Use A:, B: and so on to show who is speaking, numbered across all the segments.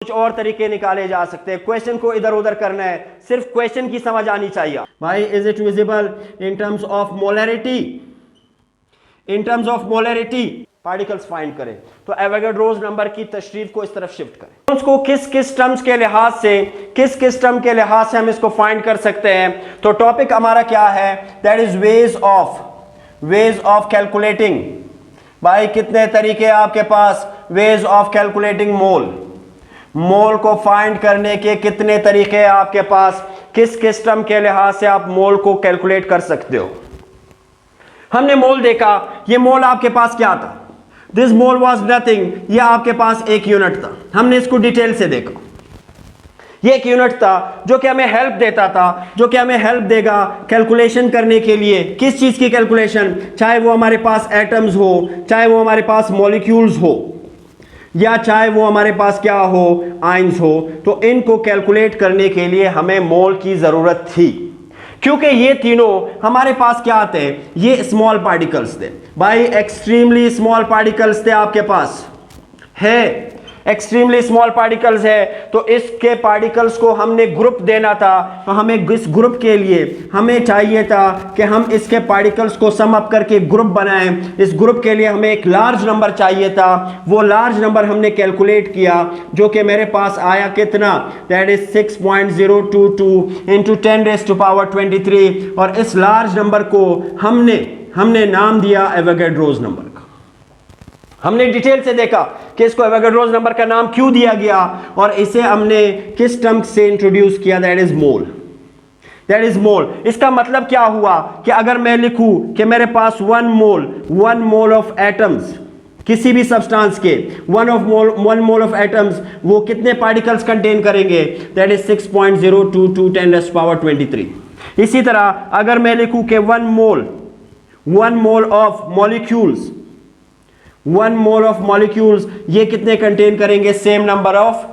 A: कुछ और तरीके निकाले जा सकते हैं। क्वेश्चन को इधर उधर करना है, सिर्फ क्वेश्चन की समझ आनी चाहिए। भाई is it visible in terms of molarity? In terms of molarity particles find करें तो एवोगाड्रोस नंबर की तशरीफ को इस तरफ शिफ्ट करें। उसको किस किस टर्म्स के लिहाज से, किस किस टर्म के लिहाज से हम इसको फाइंड कर सकते हैं। तो टॉपिक हमारा क्या है? That is ways of calculating. भाई कितने तरीके आपके पास? वेज ऑफ कैलकुलेटिंग मोल को फाइंड करने के कितने तरीके आपके पास? किस किस टर्म के लिहाज से आप मोल को कैलकुलेट कर सकते हो। हमने मोल देखा, ये मोल आपके पास क्या था? दिस मोल वॉज नथिंग, ये आपके पास एक यूनिट था। हमने इसको डिटेल से देखा, ये एक यूनिट था जो कि हमें हेल्प देता था, जो कि हमें हेल्प देगा कैलकुलेशन करने के लिए। किस चीज की कैलकुलेशन? चाहे वो हमारे पास एटम्स हो, चाहे वो हमारे पास मॉलिक्यूल्स हो, या चाहे वो हमारे पास क्या हो, आयंस हो। तो इनको कैलकुलेट करने के लिए हमें मोल की जरूरत थी, क्योंकि ये तीनों हमारे पास क्या थे? ये स्मॉल पार्टिकल्स थे। भाई एक्सट्रीमली स्मॉल पार्टिकल्स थे आपके पास, है एक्सट्रीमली स्मॉल पार्टिकल्स है। तो इसके पार्टिकल्स को हमने ग्रुप देना था, तो हमें इस ग्रुप के लिए हमें चाहिए था कि हम इसके पार्टिकल्स को सम अप करके ग्रुप बनाएं। इस ग्रुप के लिए हमें एक लार्ज नंबर चाहिए था, वो लार्ज नंबर हमने कैलकुलेट किया, जो कि मेरे पास आया कितना? That is 6.022 into 10⁻23। और इस लार्ज नंबर को हमने नाम दिया एवोगाड्रोस नंबर। हमने डिटेल से देखा कि इसको एवोगाड्रोस नंबर का नाम क्यों दिया गया, और इसे हमने किस टर्म से इंट्रोड्यूस किया? That is mole. इसका मतलब क्या हुआ कि अगर मैं लिखूं कि मेरे पास 1 मोल ऑफ एटम्स किसी भी सब्सटेंस के, 1 मोल ऑफ एटम्स वो कितने पार्टिकल्स कंटेन करेंगे? That is 6.022 10⁻23। इसी तरह अगर मैं लिखूं कि 1 mole of molecules, 1 mole of molecules ये कितने कंटेन करेंगे? सेम नंबर ऑफ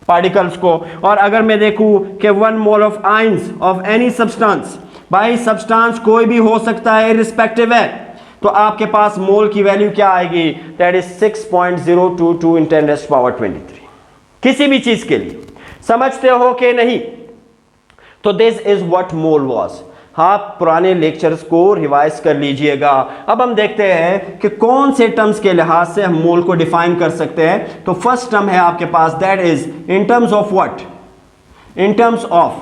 A: पार्टिकल्स को। और अगर मैं देखूं कि 1 mole of ions of any substance, भाई सब्सटेंस कोई भी हो सकता है, रिस्पेक्टिव है, तो आपके पास मोल की वैल्यू क्या आएगी? That is 6.022 × 10⁻23। किसी भी चीज के लिए समझते हो कि नहीं? तो this is what mole was. आप पुराने लेक्चर्स को रिवाइज कर लीजिएगा। अब हम देखते हैं कि कौन से टर्म्स के लिहाज से हम मोल को डिफाइन कर सकते हैं। तो फर्स्ट टर्म है आपके पास, that is in terms of what? In terms of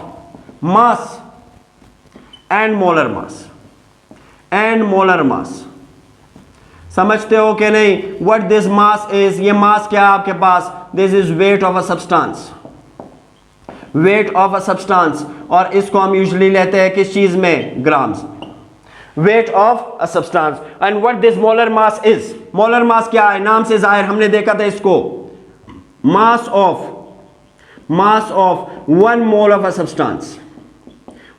A: mass and molar mass. समझते हो कि नहीं? What this mass is? ये मास क्या है आपके पास? This is weight of a substance, weight of a substance. और इसको हम यूजुअली लेते हैं किस चीज में? Grams. Weight of a substance. And what this molar mass is? Molar mass क्या है? नाम से जाहिर, हमने देखा था इसको, mass of 1 mole of a substance.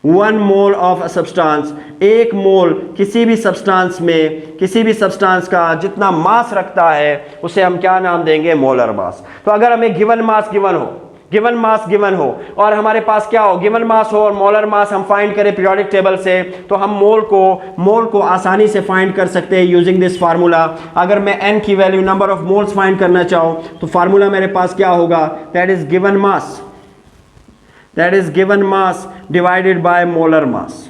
A: 1 mole of a substance, एक मोल किसी भी सब्सटेंस में, किसी भी सब्सटेंस का जितना मास रखता है उसे हम क्या नाम देंगे? Molar mass. तो अगर हमें गिवन मास गिवन हो और हमारे पास क्या हो? गिवन मास हो और मोलर मास हम फाइंड करें पीरियोडिक टेबल से, तो हम मोल को आसानी से फाइंड कर सकते हैं यूजिंग दिस फार्मूला। अगर मैं n की value, number of moles find करना चाहूं, तो फार्मूला मेरे पास क्या होगा? That is given mass divided by molar mass.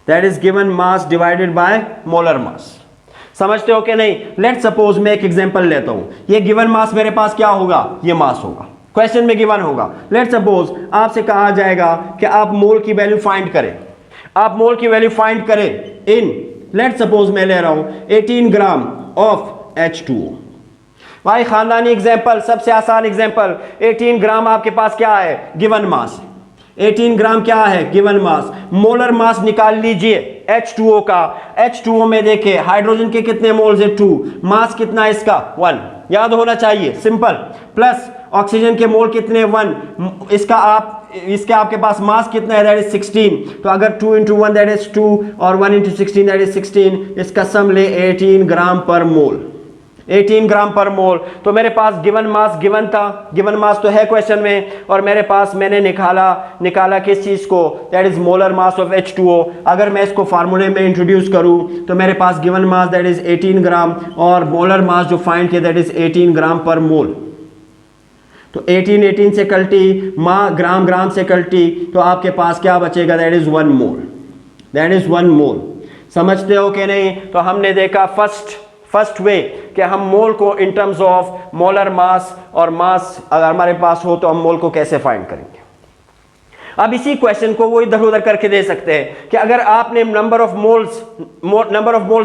A: That is given mass divided by molar mass. समझते हो कि नहीं? लेट सपोज मैं एक एग्जांपल लेता हूं। ये गिवन मास मेरे पास क्या होगा? ये मास होगा, क्वेश्चन में गिवन होगा। लेट सपोज आपसे कहा जाएगा कि आप मोल की वैल्यू फाइंड करें। आप मोल की वैल्यू फाइंड करें इन, लेट सपोज मैं ले रहा हूं 18 ग्राम ऑफ H2O। भाई खानदानी एग्जांपल, सबसे आसान एग्जांपल। 18 ग्राम आपके पास क्या है? Given mass. 18 ग्राम क्या है? Given mass. मोलर मास निकाल लीजिए H2O का। H2O में देखिए हाइड्रोजन के कितने मोल्स है? 2। मास कितना है इसका? 1। याद होना चाहिए, सिंपल। प्लस ऑक्सीजन के मोल कितने? 1। इसके आपके पास मास कितना है? That is 16। तो अगर 2 × 1 दैट इज 2 और 1 × 16 दैट इज 16। इसका सम ले 18 ग्राम पर मोल। 18 ग्राम पर मोल। तो मेरे पास गिवन मास गिवन था, गिवन मास तो है क्वेश्चन में, और मेरे पास मैंने निकाला किस चीज को? That is molar mass of H2O। अगर मैं इसको फार्मूले में इंट्रोड्यूस करूं तो मेरे पास गिवन मास दैट इज 18 ग्राम और मोलर मास जो फाइंड किया दैट इज 18 ग्राम पर मोल। तो 18 से कल्टी, ग्राम ग्राम से कल्टी, तो आपके पास क्या बचेगा? That is 1 mole, that is 1 मोल। समझते हो कि नहीं? तो हमने देखा फर्स्ट वे कि हम मोल को इन टर्म्स ऑफ मोलर मास और मास अगर हमारे पास हो तो हम मोल को कैसे फाइंड करेंगे। अब इसी क्वेश्चन को वो इधर उधर करके दे सकते हैं कि अगर आपने नंबर ऑफ मोल्स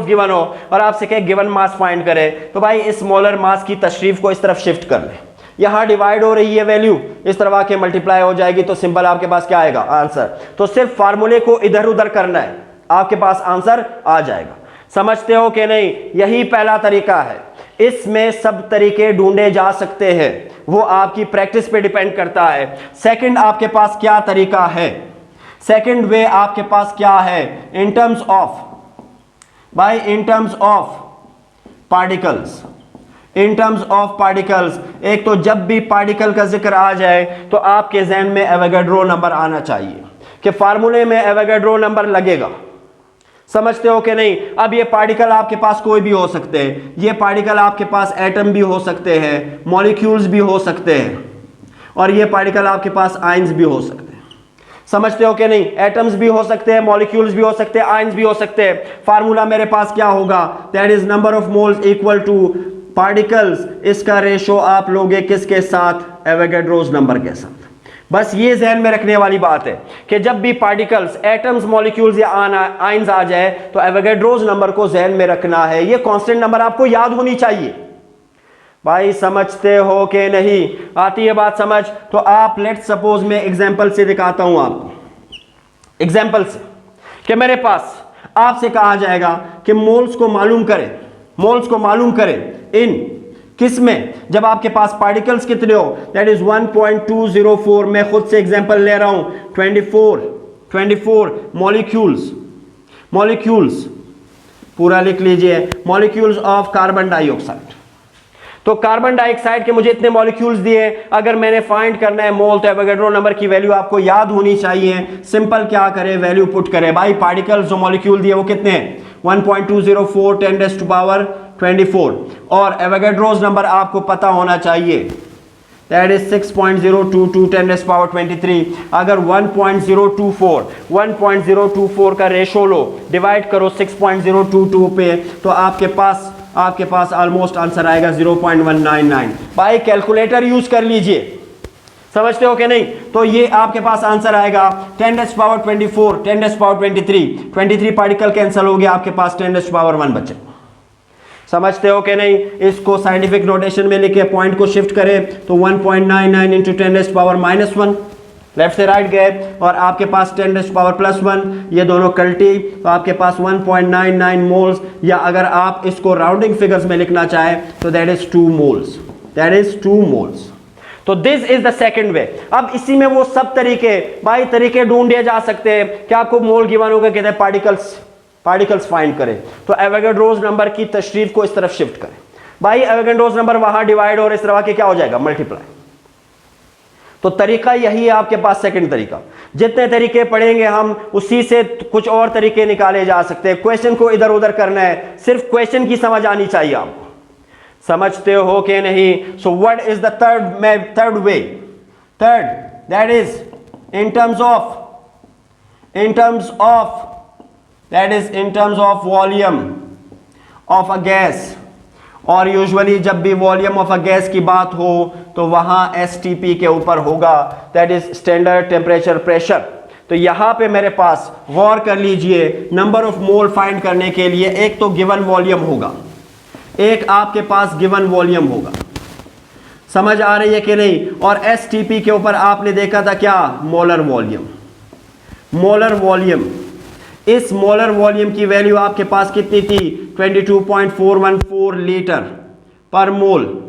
A: गिवन हो और आपसे कहे गिवन मास फाइंड करे, तो भाई इस मोलर मास की तशरीफ को इस तरफ शिफ्ट कर ले। यहां डिवाइड हो रही है वैल्यू, इस तरफ आके मल्टीप्लाई हो जाएगी, तो सिंपल आपके पास क्या आएगा? आंसर। तो सिर्फ फार्मूले को इधर उधर करना है, आपके पास आंसर आ जाएगा। समझते हो कि नहीं? यही पहला तरीका है। इसमें सब तरीके ढूंढे जा सकते हैं, वो आपकी प्रैक्टिस पे डिपेंड करता है। सेकंड आपके पास क्या तरीका है? सेकंड वे आपके पास क्या है? इन terms of particles, in terms of particles. एक तो जब भी पार्टिकल का जिक्र आ जाए तो आपके जहन में एवोगाड्रो नंबर आना चाहिए कि फार्मूले में एवोगाड्रो नंबर लगेगा। समझते हो कि नहीं? अब ये पार्टिकल आपके पास कोई भी हो सकते हैं, ये पार्टिकल आपके पास एटम भी हो सकते हैं, मॉलिक्यूल्स भी हो सकते हैं, और ये पार्टिकल आपके पास आयंस भी हो सकते हैं। समझते हो कि नहीं? एटम्स भी हो सकते हैं, मॉलिक्यूल्स भी हो सकते हैं, आयंस भी हो सकते हैं। फार्मूला मेरे पास क्या होगा? That is number of moles equal two particles. इसका रेशो आप लोगे किसके साथ? एवोगाड्रोस नंबर के साथ। बस ये जहन में रखने वाली बात है कि जब भी पार्टिकल्स, एटम्स, मॉलिक्यूल्स या आयंस आ जाए तो एवोगाड्रोस नंबर को जहन में रखना है। ये कांस्टेंट नंबर आपको याद होनी चाहिए। भाई समझते हो कि नहीं? आती है बात समझ? तो आप लेट्स सपोज मैं एग्जांपल से दिखाता हूं आपको, एग्जांपल से कि मेरे पास आपसे कहा जाएगा कि मोल्स को मालूम करें इन किस में? जब आपके पास पार्टिकल्स कितने हो? That is 1.204। मैं खुद से एग्जांपल ले रहा हूं। 24 मॉलिक्यूल्स पूरा लिख लीजिए, मॉलिक्यूल्स ऑफ कार्बन डाइऑक्साइड। तो कार्बन डाइऑक्साइड के मुझे इतने मॉलिक्यूल्स दिए, अगर मैंने फाइंड करना है मोल, तो एवोगाड्रो नंबर की वैल्यू आपको याद होनी चाहिए। सिंपल क्या करें? वैल्यू पुट करें। भाई पार्टिकल्स जो मॉलिक्यूल दिए वो कितने हैं? 1.204 10⁻24, और एवोगाड्रोस नंबर आपको पता होना चाहिए, दैट इज 6.022 10⁻23। अगर 1.024 का रेशो लो, डिवाइड करो 6.022 पे, तो आपके पास ऑलमोस्ट आंसर आएगा 0.199। भाई कैलकुलेटर यूज कर लीजिए। समझते हो कि नहीं? तो ये आपके पास आंसर आएगा 10⁻24 10⁻23 पार्टिकल कैंसिल हो गया, आपके पास 10⁻1 बचे। समझते हो कि नहीं? इसको साइंटिफिक नोटेशन में लिखे, पॉइंट को शिफ्ट करें तो 1.99 इंटू 10⁻1 लेफ्ट से राइट गए, और आपके पास 10⁻+1, ये दोनों कल्टी, तो आपके पास 1.99 मोल्स, या अगर आप इसको राउंडिंग फिगर्स में लिखना चाहे तो दैट इज 2 मोल्स। तो दिस इज द सेकंड वे। अब इसी में वो सब तरीके ढूंढे जा सकते हैं कि आपको मोल गिवन होगा, कहते हैं पार्टिकल्स फाइंड करें, तो एवोगाड्रोस नंबर की तशरीफ को इस तरफ शिफ्ट करें। भाई एवोगाड्रोस नंबर वहां डिवाइड और इस तरह के क्या हो जाएगा? मल्टीप्लाई। तो तरीका यही है आपके पास, सेकंड तरीका। जितने तरीके पढ़ेंगे हम, उसी से कुछ और तरीके निकाले जा सकते हैं। क्वेश्चन को इधर उधर करना है, सिर्फ क्वेश्चन की समझ आनी चाहिए आपको। समझते हो कि नहीं? So what is the third way? Third, that is in terms of volume of a gas. और यूजुअली जब भी वॉल्यूम ऑफ अ गैस की बात हो तो वहां एसटीपी के ऊपर होगा, that is standard temperature pressure. तो यहां पे मेरे पास गौर कर लीजिए, नंबर ऑफ मोल फाइंड करने के लिए एक तो गिवन वॉल्यूम होगा, एक आपके पास गिवन वॉल्यूम होगा। समझ आ रही है कि नहीं? और एसटीपी के ऊपर आपने देखा था क्या? Molar volume. इस मोलर वॉल्यूम की वैल्यू आपके पास कितनी थी? 22.414 लीटर पर मोल।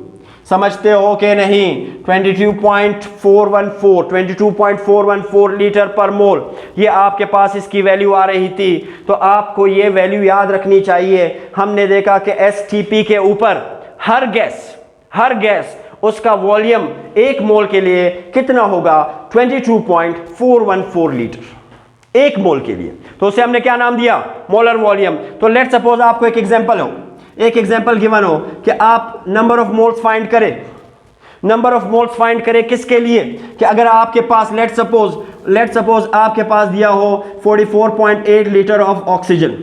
A: समझते हो कि नहीं? 22.414 लीटर पर मोल, ये आपके पास इसकी वैल्यू आ रही थी। तो आपको ये वैल्यू याद रखनी चाहिए। हमने देखा कि एसटीपी के ऊपर हर गैस उसका वॉल्यूम एक मोल के लिए कितना होगा? 22.414 लीटर एक मोल के लिए। तो उसे हमने क्या नाम दिया? Molar volume. तो लेट सपोज आपको एक एग्जांपल गिवन हो कि आप नंबर ऑफ मोल्स फाइंड करें। नंबर ऑफ मोल्स फाइंड करें किसके लिए, कि अगर आपके पास लेट सपोज आपके पास दिया हो 44.8 litre of oxygen,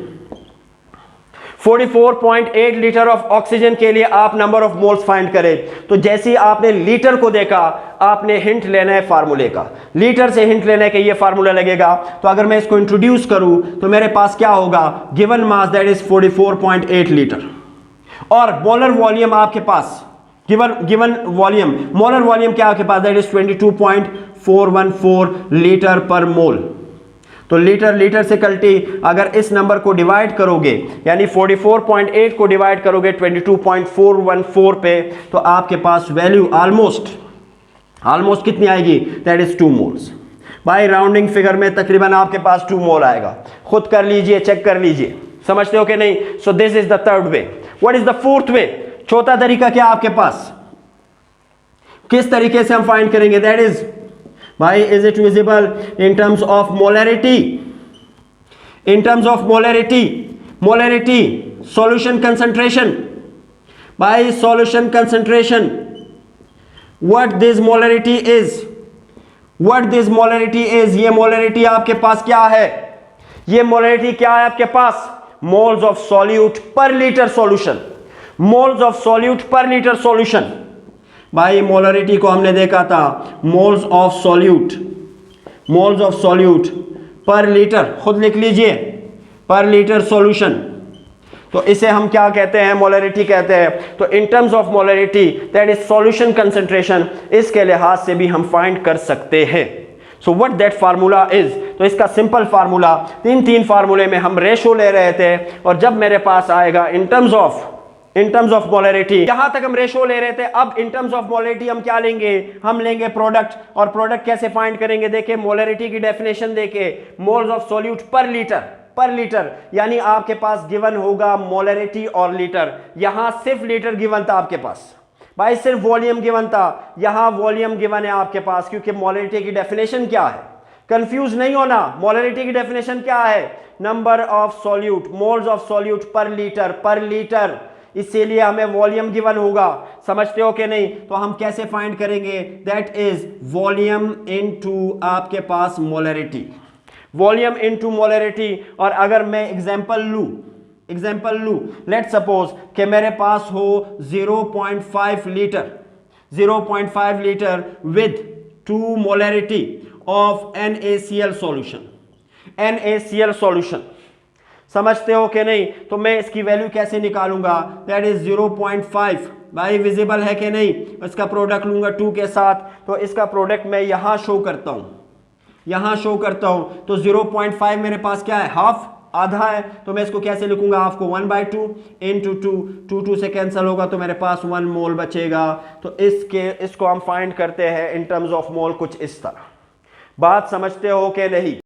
A: 44.8 litre of oxygen के लिए आप नंबर ऑफ मोल्स फाइंड करें। तो जैसे ही आपने लीटर को देखा, आपने हिंट लेना है फार्मूले का, लीटर से हिंट लेने के ये फार्मूला लगेगा। तो अगर मैं इसको इंट्रोड्यूस करूं तो मेरे पास क्या होगा, given mass that is 44.8 litre, और मोलर वॉल्यूम आपके पास गिवन वॉल्यूम, मोलर वॉल्यूम क्या आपके पास, दैट इज 22.414 लीटर पर मोल। तो लीटर से कल्टी अगर इस नंबर को डिवाइड करोगे, यानी 44.8 को डिवाइड करोगे 22.414 पे, तो आपके पास वैल्यू ऑलमोस्ट कितनी आएगी, that is 2 moles. By rounding figure में तकरीबन आपके पास 2 मोल आएगा। खुद कर लीजिए, चेक कर लीजिए, समझते हो कि नहीं। So this is the third way. What is the fourth way, चौथा तरीका क्या आपके पास, किस तरीके से हम फाइंड करेंगे, दैट इज भाई is it visible in terms of molarity, in terms of molarity solution concentration, by solution concentration, what this molarity is, ये मोलैरिटी आपके पास क्या है, ये मोलैरिटी क्या है आपके पास, moles of solute per litre solution, moles of solute per litre solution. भाई मोलरिटी को हमने देखा था moles of solute per litre, खुद लिख लीजिए, पर लीटर सॉल्यूशन। तो इसे हम क्या कहते हैं, मोलरिटी कहते हैं। तो इन terms of molarity that is solution concentration, इसके लिहाज से भी हम फाइंड कर सकते हैं। So what that formula is, तो इसका सिंपल फार्मूला, तीन फार्मूले में हम रेशो ले रहे थे, और जब मेरे पास आएगा इन टर्म्स ऑफ मोलरिटी, यहां तक हम रेशो ले रहे थे। अब इन टर्म्स ऑफ मोलरिटी हम क्या लेंगे, हम लेंगे प्रोडक्ट। और प्रोडक्ट कैसे फाइंड करेंगे, देखिए मोलरिटी की डेफिनेशन देखिए, moles of solute per litre, यानी आपके पास गिवन होगा मोलरिटी और लीटर। यहां सिर्फ लीटर गिवन था आपके पास, भाई सिर्फ वॉल्यूम गिवन था, यहां वॉल्यूम गिवन है आपके पास, क्योंकि मोलरिटी की डेफिनेशन क्या है, कंफ्यूज नहीं होना। मोलरिटी की डेफिनेशन क्या है, number of solute, moles of solute per litre, इसीलिए हमें वॉल्यूम गिवन होगा। समझते हो कि नहीं। तो हम कैसे फाइंड करेंगे, दैट इज वॉल्यूम इनटू आपके पास मोलरिटी, वॉल्यूम इनटू मोलरिटी। और अगर मैं एग्जांपल लूं, लेट सपोज कि मेरे पास हो 0.5 litre with 2 molarity of NaCl solution. समझते हो कि नहीं। तो मैं इसकी वैल्यू कैसे निकालूंगा, दैट इज 0.5, भाई विजिबल है कि नहीं। इसका प्रोडक्ट लूंगा 2 के साथ, तो इसका प्रोडक्ट मैं यहां शो करता हूं, तो 0.5 मेरे पास क्या है, हाफ, आधा है। तो मैं इसको कैसे लिखूंगा, हाफ को 1/2 इंटू 2 से कैंसिल होगा, तो मेरे पास 1 मोल बचेगा। तो इसको हम फाइंड करते हैं इन टर्म्स ऑफ मोल, कुछ इस तरह। बात समझते हो कि नहीं।